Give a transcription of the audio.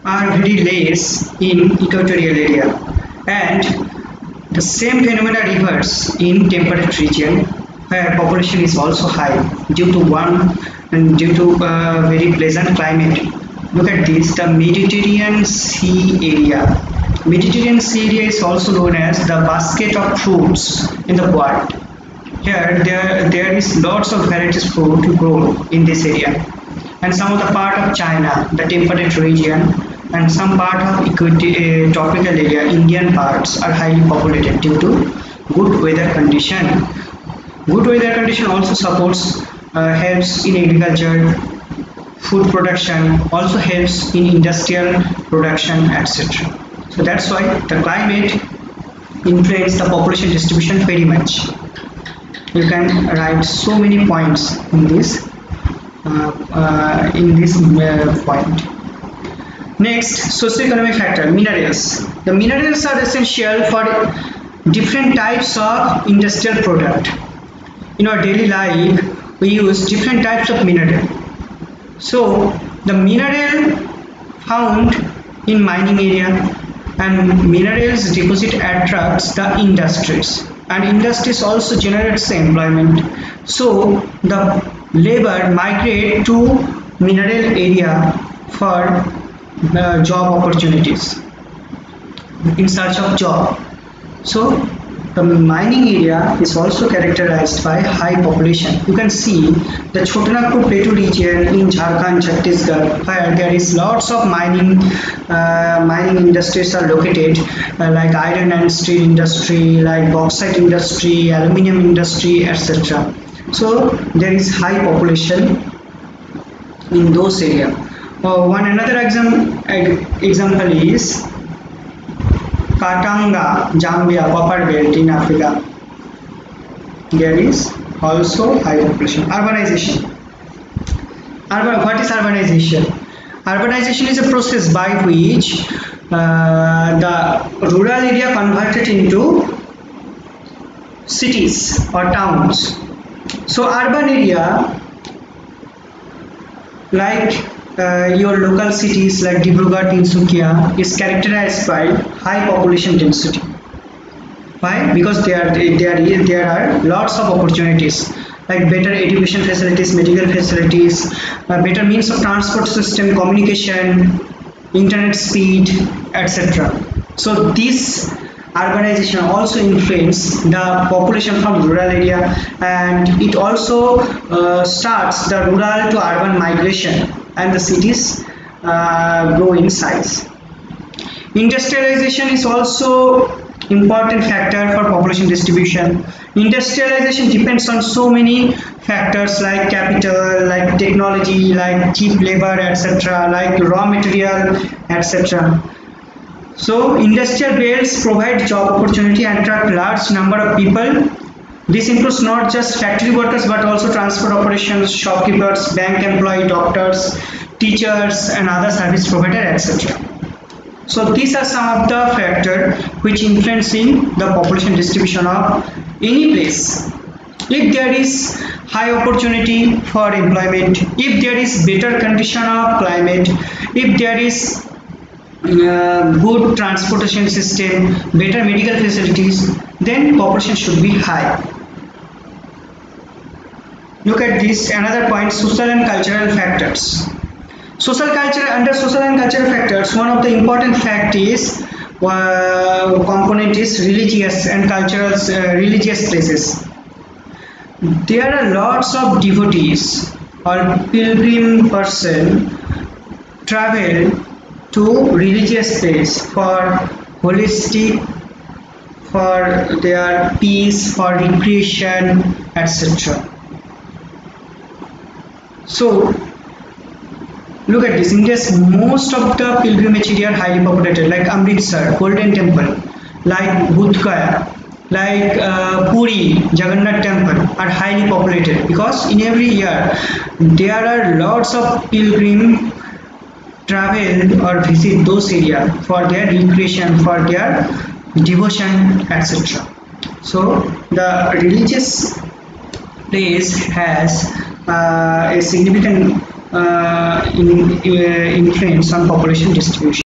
are very less in equatorial area, and the same phenomena reverse in temperate region where population is also high due to very pleasant climate. Look at this, the Mediterranean Sea area. Mediterranean Sea area is also known as the basket of fruits in the world. Here there is lots of varieties fruit to grow in this area, and some of the part of China, the temperate region, and some part of tropical area, Indian parts are highly populated due to good weather condition. Good weather condition also supports, helps in agriculture, food production, also helps in industrial production, etc. So that's why the climate influences the population distribution very much. You can write so many points in this point. Next, socio-economic factor, minerals. The minerals are essential for different types of industrial product. In our daily life, we use different types of mineral. So the mineral found in mining area, and minerals deposit attracts the industries, and industries also generates employment. So the labor migrate to mineral area for job opportunities, in search of job. So the mining area is also characterized by high population. You can see the Chotanagpur Plateau region in Jharkhand, Chhattisgarh, where there is lots of mining industries are located, like iron and steel industry, like bauxite industry, aluminium industry, etc. So there is high population in those areas. Another example is Katanga, Zambia, copper belt in Africa. There is also high population. Urbanization. What is urbanization? Urbanization is a process by which the rural area converted into cities or towns. So urban area, like your local cities like Dibrugarh, Tinsukia, is characterized by high population density. Why? Because there are lots of opportunities, like better education facilities, medical facilities, better means of transport system, communication, internet speed, etc. So this urbanization also influences the population from rural area, and it also starts the rural to urban migration, and the cities grow in size. Industrialization is also important factor for population distribution. Industrialization depends on so many factors like capital, like technology, like cheap labor, etc., like raw material, etc. So industrial belts provide job opportunity and attract large number of people. This includes not just factory workers but also transport operations, shopkeepers, bank employee, doctors, teachers, and other service providers, etc. So these are some of the factors which influencing the population distribution of any place. If there is high opportunity for employment, if there is better condition of climate, if there is good transportation system, better medical facilities, then population should be high. Look at this, another point, social and cultural factors. Under social and cultural factors, one of the important component is religious and cultural religious places. There are lots of devotees or pilgrim person travel to religious place for holistic, for their peace, for recreation, etc. So look at this. India's most of the pilgrimage area are highly populated, like Amritsar, Golden Temple, like Bodh Gaya, like Puri, Jagannath Temple are highly populated, because in every year there are lots of pilgrim travel or visit those areas for their recreation, for their devotion, etc. So the religious place has a significant influence on population distribution.